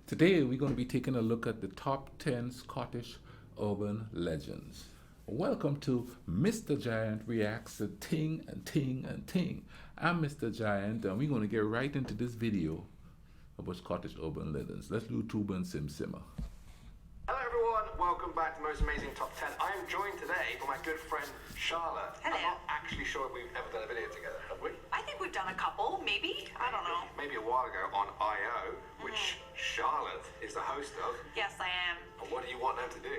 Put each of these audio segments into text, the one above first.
Today we're going to be taking a look at the top 10 Scottish urban legends. Welcome to Mr. Giant Reacts to Ting and Ting and Ting. I'm Mr. Giant and we're going to get right into this video about Scottish urban legends. Let's do Tuba and Sim Simmer. Hello everyone, welcome back to Most Amazing Top 10. I am joined today by my good friend Charlotte. Hello. I'm not actually sure if we've ever done a video together, have we? I think we've done a couple, maybe? I don't know. Maybe a while ago on I.O., which Charlotte is the host of. Yes, I am. And what do you want them to do?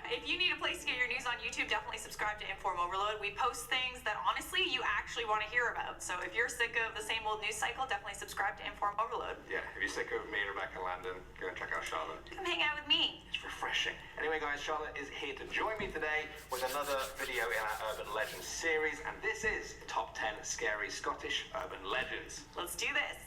If you need a place to get your news on YouTube, definitely subscribe to Inform Overload. We post things that honestly you actually want to hear about. So if you're sick of the same old news cycle, definitely subscribe to Inform Overload. Yeah, if you're sick of me, Rebecca, Landon, go and check out Charlotte. Come hang out with me. It's refreshing. Anyway, guys, Charlotte is here to join me today with another video in our Urban Legends series, and this is Top 10 Scary Scottish Urban Legends. Let's do this.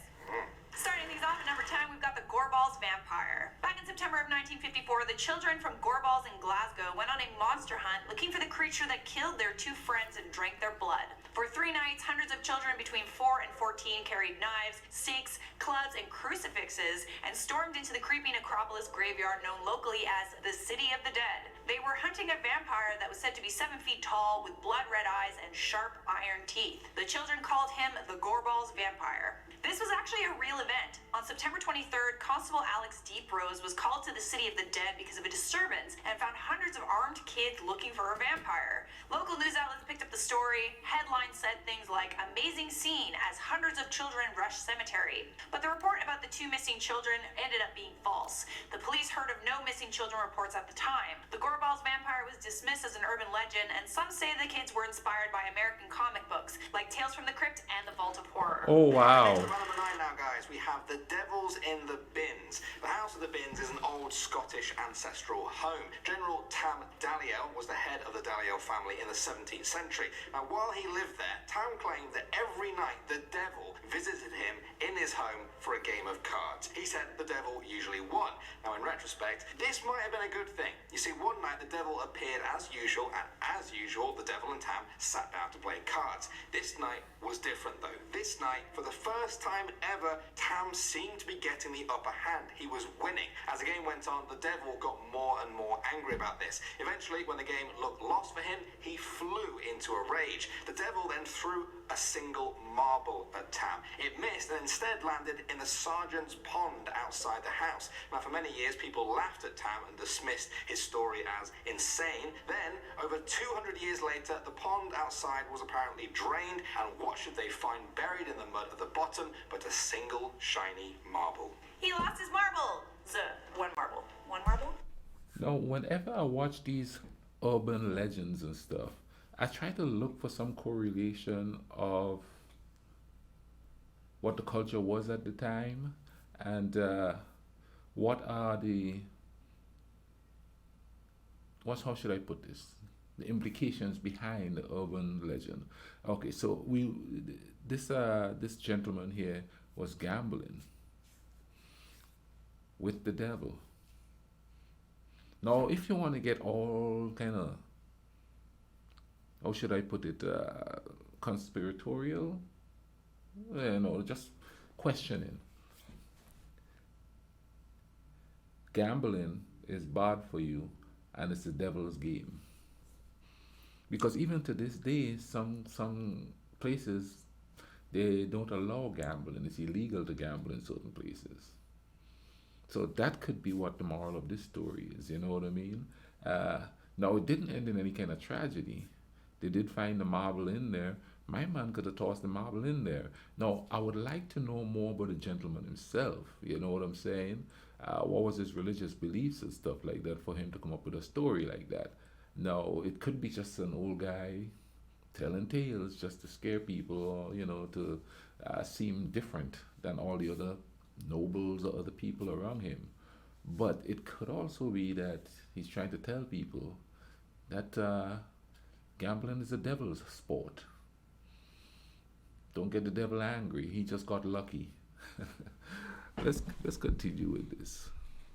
Starting things off at number 10, we've got the Gorbals vampire. Back in September of 1954, the children from Gorbals in Glasgow went on a monster hunt looking for the creature that killed their two friends and drank their blood. For 3 nights, hundreds of children between 4 and 14 carried knives, stakes, clubs, and crucifixes and stormed into the creepy necropolis graveyard known locally as the City of the Dead. They were hunting a vampire that was said to be 7 feet tall with blood-red eyes and sharp iron teeth. The children called him the Gorbals vampire. This was actually a real event. On September 23rd, Constable Alex Deeprose was called to the City of the Dead because of a disturbance and found hundreds of armed kids looking for a vampire. Local news outlets picked up the story. Headlines said things like, "Amazing scene as hundreds of children rush cemetery." But the report about the 2 missing children ended up being false. The police heard of no missing children reports at the time. The Gorbals vampire was dismissed as an urban legend, and some say the kids were inspired by American comic books like Tales from the Crypt and The Vault of Horror. Oh, wow. Number 9 now, guys, we have the Devils in the Bins. The House of the Bins is an old Scottish ancestral home. General Tam Dalyell was the head of the Dalyell family in the 17th century. Now, while he lived there, Tam claimed that every night the devil visited him in his home for a game of cards. He said the devil usually won. Now, in retrospect, this might have been a good thing. You see, one night the devil appeared as usual, and as usual, the devil and Tam sat down to play cards. This night was different, though. This night, for the first time ever, Tam seemed to be getting the upper hand. He was winning. As the game went on, the devil got more and more angry about this. Eventually, when the game looked lost for him, he flew into a rage. The devil then threw a single marble at Tam. It missed and instead landed in the sergeant's pond outside the house. Now, for many years, people laughed at Tam and dismissed his story as insane. Then, over 200 years later, the pond outside was apparently drained, and what should they find buried in the mud at the bottom but a single shiny marble? He lost his marble. One marble. One marble? Now, whenever I watch these urban legends and stuff, I try to look for some correlation of what the culture was at the time and what are how should I put this? The implications behind the urban legend. Okay, so this gentleman here was gambling with the devil. Now, if you want to get all kind of, how should I put it, conspiratorial, just questioning. Gambling is bad for you, and it's the devil's game. Because even to this day, some places, they don't allow gambling. It's illegal to gamble in certain places. So that could be what the moral of this story is, you know what I mean? Now, it didn't end in any kind of tragedy. They did find the marble in there. My man could have tossed the marble in there. Now, I would like to know more about the gentleman himself, you know what I'm saying? What was his religious beliefs and stuff like that for him to come up with a story like that? No, it could be just an old guy telling tales just to scare people, or, to seem different than all the other nobles or other people around him. But it could also be that he's trying to tell people that gambling is a devil's sport. Don't get the devil angry. He just got lucky. Let's continue with this.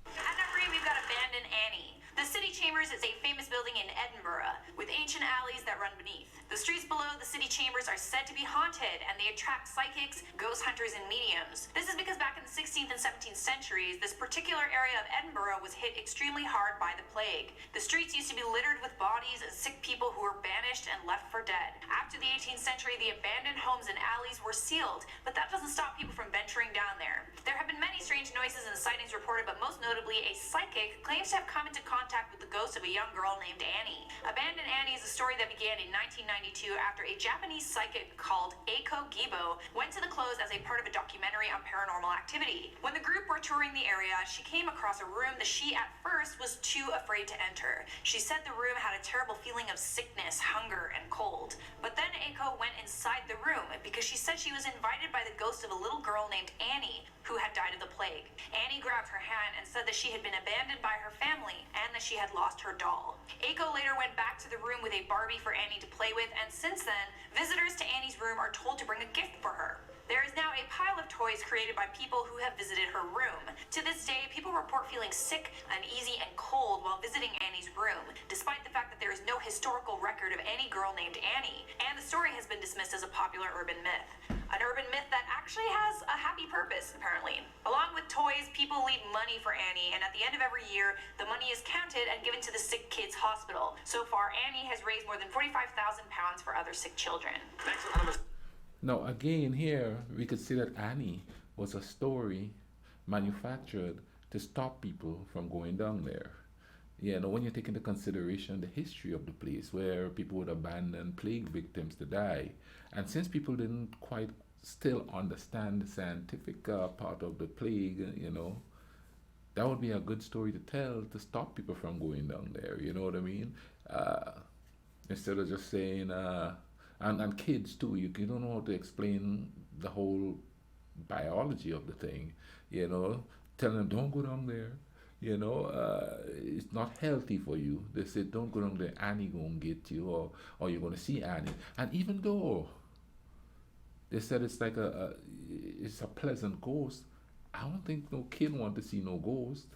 At number 8, we've got Abandoned Annie. The city chamber Chambers is a famous building in Edinburgh with ancient alleys that run beneath. The streets below the city chambers are said to be haunted, and they attract psychics, ghost hunters, and mediums. This is because back in the 16th and 17th centuries, this particular area of Edinburgh was hit extremely hard by the plague. The streets used to be littered with bodies and sick people who were banished and left for dead. After the 18th century, the abandoned homes and alleys were sealed, but that doesn't stop people from venturing down there. There have been many strange noises and sightings reported, but most notably, a psychic claims to have come into contact with the ghost of a young girl named Annie. Abandoned Annie is a story that began in 1992 after a Japanese psychic called Eiko Gibo went to the close as a part of a documentary on paranormal activity. When the group were touring the area, she came across a room that she at first was too afraid to enter. She said the room had a terrible feeling of sickness, hunger, and cold. But then Eiko went inside the room because she said she was invited by the ghost of a little girl named Annie who had died of the plague. Annie grabbed her hand and said that she had been abandoned by her family and that she had lost her doll. Eiko later went back to the room with a Barbie for Annie to play with, and since then, visitors to Annie's room are told to bring a gift for her. There is now a pile of toys created by people who have visited her room. To this day, people report feeling sick, uneasy, and cold while visiting Annie's room, despite the fact that there is no historical record of any girl named Annie, and the story has been dismissed as a popular urban myth. An urban myth that actually has a happy purpose, apparently. Along with toys, people leave money for Annie, and at the end of every year, the money is counted and given to the sick kids' hospital. So far, Annie has raised more than £45,000 for other sick children. Next anonymous. Now, again, here we could see that Annie was a story manufactured to stop people from going down there. You know, when you take into consideration the history of the place where people would abandon plague victims to die, and since people didn't quite still understand the scientific part of the plague, you know, that would be a good story to tell to stop people from going down there. You know what I mean? Instead of just saying, and kids too, you don't know how to explain the whole biology of the thing. You know, telling them don't go down there. You know, it's not healthy for you. They say don't go down there. Annie gonna get you, or you're gonna see Annie. And even though they said it's like it's a pleasant ghost, I don't think no kid want to see no ghost.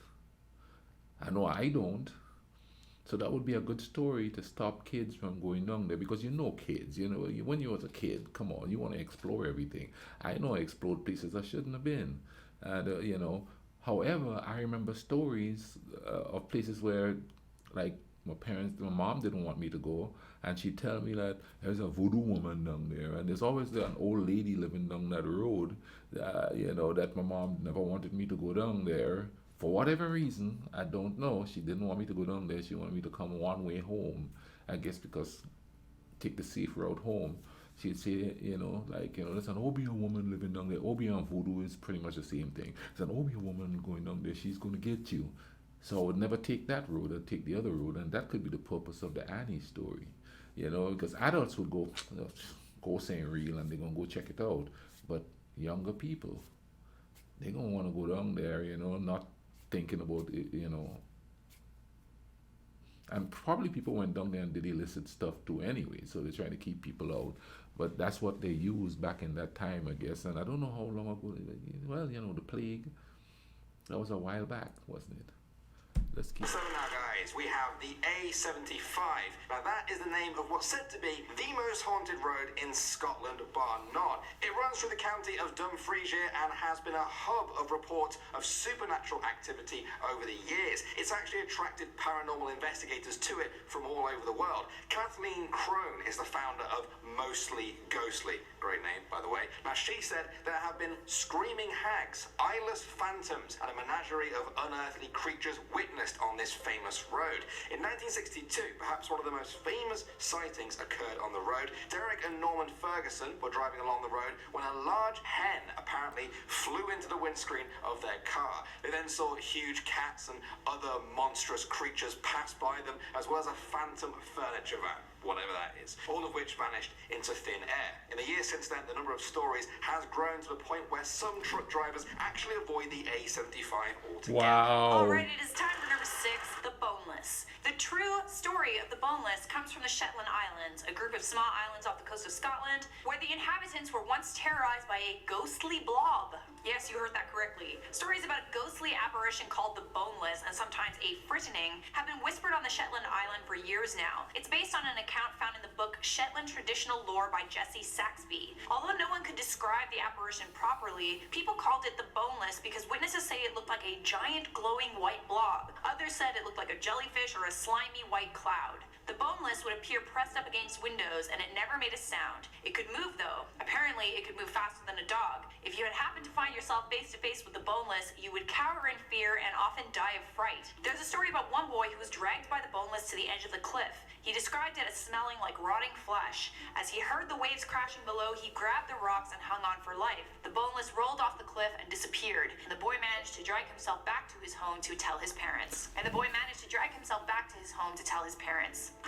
I know I don't. So that would be a good story to stop kids from going down there, because you know kids, you know, when you was a kid, come on, you want to explore everything. I know I explored places I shouldn't have been, and you know. However, I remember stories of places where, like, my mom didn't want me to go, and she'd tell me that there's a voodoo woman down there, and there's always an old lady living down that road, you know, that my mom never wanted me to go down there. For whatever reason, I don't know, she didn't want me to go down there. She wanted me to come one way home, I guess because take the safe route home. She'd say, you know, like, you know, there's an Obeah woman living down there. Obeah and voodoo is pretty much the same thing. There's an Obeah woman going down there. She's going to get you. So I would never take that road. I'd take the other road. And that could be the purpose of the Annie story. You know, because adults would go, ghosts ain't real, and they're going to go check it out. But younger people, they're going to want to go down there, you know, not thinking about it, you know. And probably people went down there and did illicit stuff too anyway. So they're trying to keep people out. But that's what they used back in that time, I guess. And I don't know how long ago. Well, you know, the plague, that was a while back, wasn't it? Let's keep. So now, guys, we have the A75. Now, that is the name of what's said to be the most haunted road in Scotland, bar none. It runs through the county of Dumfriesshire and has been a hub of reports of supernatural activity over the years. It's actually attracted paranormal investigators to it from all over the world. Kathleen Crone is the founder of Mostly Ghostly. Great name, by the way. Now, she said there have been screaming hags, eyeless phantoms, and a menagerie of unearthly creatures witnessed on this famous road. In 1962, perhaps one of the most famous sightings occurred on the road. Derek and Norman Ferguson were driving along the road when a large hen apparently flew into the windscreen of their car. They then saw huge cats and other monstrous creatures pass by them, as well as a phantom furniture van, whatever that is, all of which vanished into thin air. In the years since then, the number of stories has grown to the point where some truck drivers actually avoid the A75 altogether. Wow. Alright, it is time for number 6, the boneless. The The true story of the boneless comes from the Shetland Islands, a group of small islands off the coast of Scotland, where the inhabitants were once terrorized by a ghostly blob. Yes, you heard that correctly. Stories about a ghostly apparition called the boneless, and sometimes a frightening, have been whispered on the Shetland Island for years now. It's based on an account found in the book Shetland Traditional Lore by Jesse Saxby. Although no one could describe the apparition properly, people called it the boneless because witnesses say it looked like a giant glowing white blob. Others said it looked like a jellyfish or a slimy white cloud. The boneless would appear pressed up against windows, and it never made a sound. It could move, though. Apparently, it could move faster than a dog. If you had happened to find yourself face to face with the boneless, you would cower in fear and often die of fright. There's a story about one boy who was dragged by the boneless to the edge of the cliff. He described it as smelling like rotting flesh. As he heard the waves crashing below, he grabbed the rocks and hung on for life. The boneless rolled off the cliff and disappeared, and the boy managed to drag himself back to his home to tell his parents.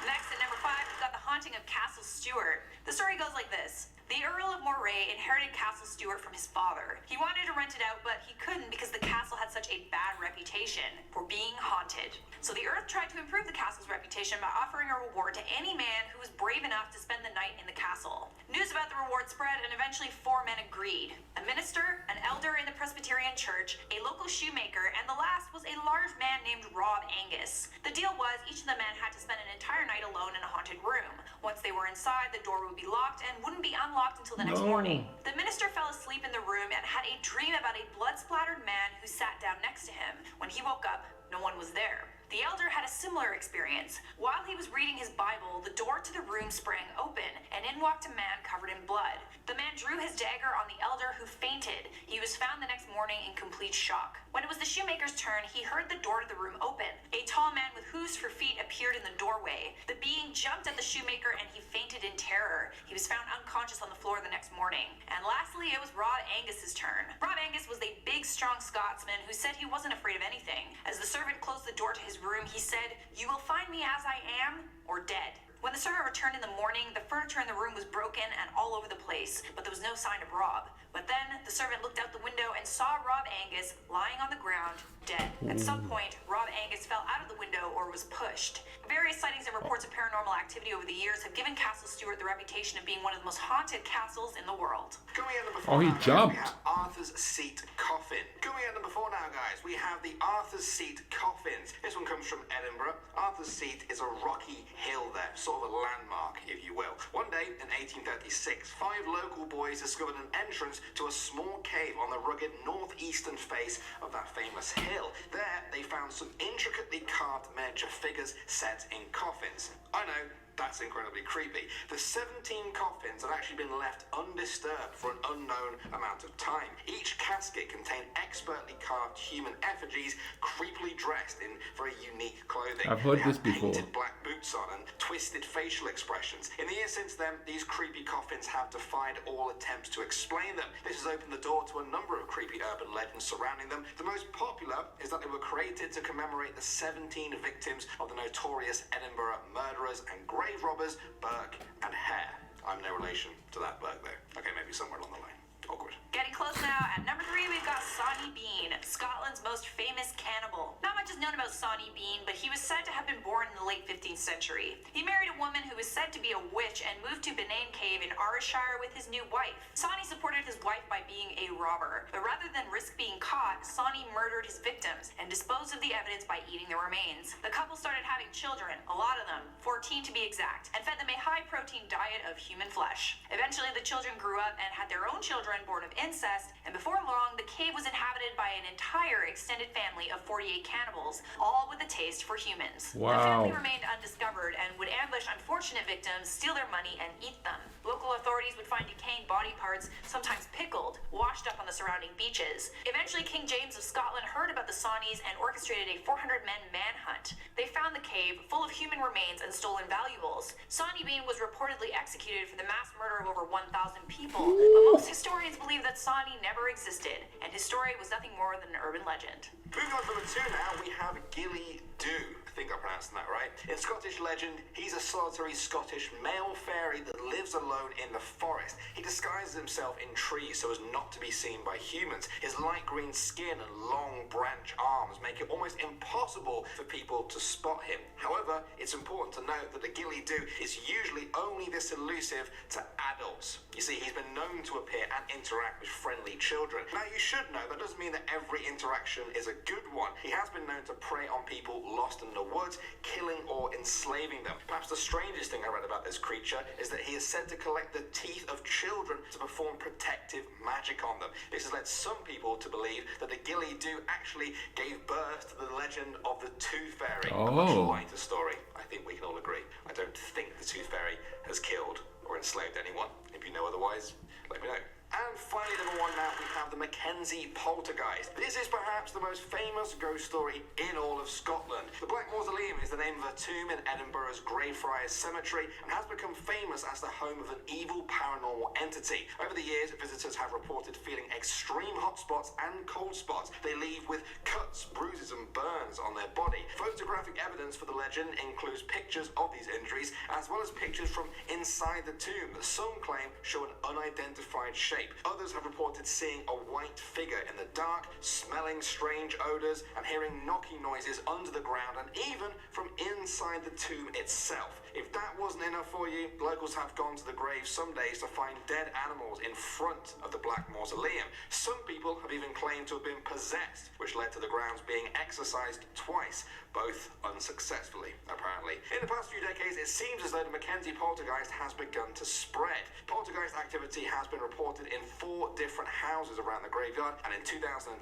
Next, at number 5, we've got the haunting of Castle Stuart. The story goes like this. The Earl of Moray inherited Castle Stuart from his father. He wanted to rent it out, but he couldn't because the castle had such a bad reputation for being haunted. So the Earl tried to improve the castle's reputation by offering a reward to any man who was brave enough to spend the night in the castle. News about the reward spread, and eventually 4 men agreed. A minister, an elder in the Presbyterian church, a local shoemaker, and the last was a large man named Rob Angus. The deal was each of the men had to spend an entire night alone in a haunted room. Once they were inside, the door would be locked and wouldn't be unlocked until the next morning. The minister fell asleep in the room and had a dream about a blood-splattered man who sat down next to him. When he woke up, no one was there. The elder had a similar experience. While he was reading his Bible, the door to the room sprang open, and in walked a man covered in blood. The man drew his dagger on the elder, who fainted. He was found the next morning in complete shock. When it was the shoemaker's turn, he heard the door to the room open. A tall man with hooves for feet appeared in the doorway. The being jumped at the shoemaker, and he fainted in terror. He was found unconscious on the floor the next morning. And lastly, it was Rob Angus's turn. Rob Angus was a big, strong Scotsman who said he wasn't afraid of anything. As the servant closed the door to his room, he said, "You will find me as I am, or dead." When the servant returned in the morning, the furniture in the room was broken and all over the place, but there was no sign of Rob. But then the servant looked out the window and saw Rob Angus lying on the ground, dead. At some point, Rob Angus fell out of the window or was pushed. Various sightings and reports of paranormal activity over the years have given Castle Stuart the reputation of being one of the most haunted castles in the world. Coming in number 4 Oh, he now, guys, jumped. we have Arthur's Seat Coffin. Coming in number 4 now, guys, we have the Arthur's Seat Coffins. This one comes from Edinburgh. Arthur's Seat is a rocky hill there, sort of a landmark, if you will. One day in 1836, 5 local boys discovered an entrance to a small cave on the rugged northeastern face of that famous hill. There, they found some intricately carved miniature figures set in coffins. I know, that's incredibly creepy. The 17 coffins had actually been left undisturbed for an unknown amount of time. Each casket contained expertly carved human effigies, creepily dressed in very unique clothing. I've heard They this had before. painted black boots on and twisted facial expressions. In the years since then, these creepy coffins have defied all attempts to explain them. This has opened the door to a number of creepy urban legends surrounding them. The most popular is that they were created to commemorate the 17 victims of the notorious Edinburgh murderers and grave robbers, Burke and Hare. I'm no relation to that Burke, though. Okay, maybe somewhere along the line. Awkward. Getting close now. At number 3, we've got Sawney Bean, Scotland's most famous cannibal. Not much is known about Sawney Bean, but he was said to have been born in the late 15th century. He married a woman who was said to be a witch and moved to Benane Cave in Ayrshire with his new wife. Sawney supported his wife by being a robber, but rather than risk being caught, Sawney murdered his victims and disposed of the evidence by eating the remains. The couple started having children, a lot of them, 14 to be exact, and fed them a high-protein diet of human flesh. Eventually, the children grew up and had their own children born of incest, and before long, the cave was inhabited by an entire extended family of 48 cannibals, all with a taste for humans. Wow. The family remained undiscovered and would ambush unfortunate victims, steal their money, and eat them. Local authorities would find decaying body parts, sometimes pickled, washed up on the surrounding beaches. Eventually, King James of Scotland heard about the Sawneys and orchestrated a 400-men manhunt. They found the cave full of human remains and stolen valuables. Sawney Bean was reportedly executed for the mass murder of over 1,000 people, but most historians believe that Sawney never existed, and his story was nothing more than an urban legend. Moving on to number 2 now, we have Gilly Doo. I think I pronounced that right. In Scottish legend, he's a solitary Scottish male fairy that lives alone in the forest. He disguises himself in trees so as not to be seen by humans. His light green skin and long branch arms make it almost impossible for people to spot him. However, it's important to note that the ghillie-doo is usually only this elusive to adults. You see, he's been known to appear and interact with friendly children. Now, you should know that doesn't mean that every interaction is a good one. He has been known to prey on people lost in the woods, killing or enslaving them. Perhaps the strangest thing I read about this creature is that he is said to collect the teeth of children to perform protective magic on them. This has led some people to believe that the ghillie-doo actually gave birth to the legend of the Tooth Fairy. A much lighter story, I think we can all agree. I don't think the Tooth Fairy has killed or enslaved anyone. If you know otherwise, let me know. And finally, number one now, we have the Mackenzie Poltergeist. This is perhaps the most famous ghost story in all of Scotland. The Black Mausoleum is the name of a tomb in Edinburgh's Greyfriars Cemetery and has become famous as the home of an evil paranormal entity. Over the years, visitors have reported feeling extreme hot spots and cold spots. They leave with cuts, bruises and burns on their body. Photographic evidence for the legend includes pictures of these injuries as well as pictures from inside the tomb that some claim show an unidentified shape. Others have reported seeing a white figure in the dark, smelling strange odors and hearing knocking noises under the ground and even from inside the tomb itself. If that wasn't enough for you, locals have gone to the grave some days to find dead animals in front of the Black Mausoleum. Some people have even claimed to have been possessed, which led to the grounds being exorcised twice, both unsuccessfully, apparently. In the past few decades, it seems as though the Mackenzie poltergeist has begun to spread. Poltergeist activity has been reported in 4 different houses around the graveyard, and in 2002,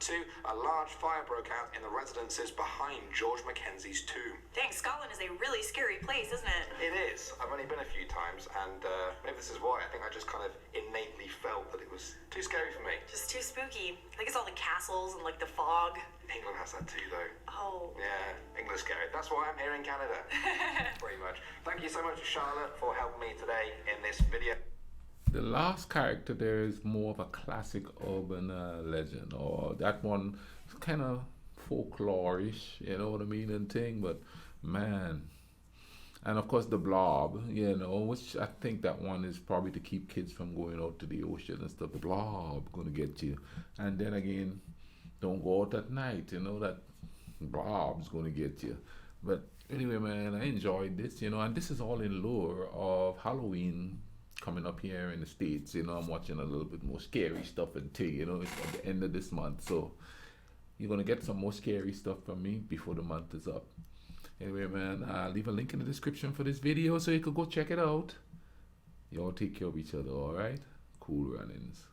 a large fire broke out in the residences behind George Mackenzie's tomb. Dang, Scotland is a really scary place, isn't it? It is. I've only been a few times, and maybe this is why. I think I just kind of innately felt that it was too scary for me. Just too spooky. I think it's all the castles and like the fog. England has that too, though. Oh. Yeah, England's scary. That's why I'm here in Canada. Pretty much. Thank you so much, Charlotte, for helping me today in this video. The last character there is more of a classic urban legend, or that one is kind of folklorish, you know what I mean, and thing, but man. And of course the Blob, you know, which I think that one is probably to keep kids from going out to the ocean and stuff. The Blob gonna get you. And then again, don't go out at night, you know, that Blob's gonna get you. But anyway, man, I enjoyed this, you know, and this is all in lure of Halloween coming up here in the States. You know, I'm watching a little bit more scary stuff and thing, you know, it's at the end of this month. So you're gonna get some more scary stuff from me before the month is up. Anyway, man, I'll leave a link in the description for this video so you could go check it out. Y'all take care of each other, alright? Cool runnings.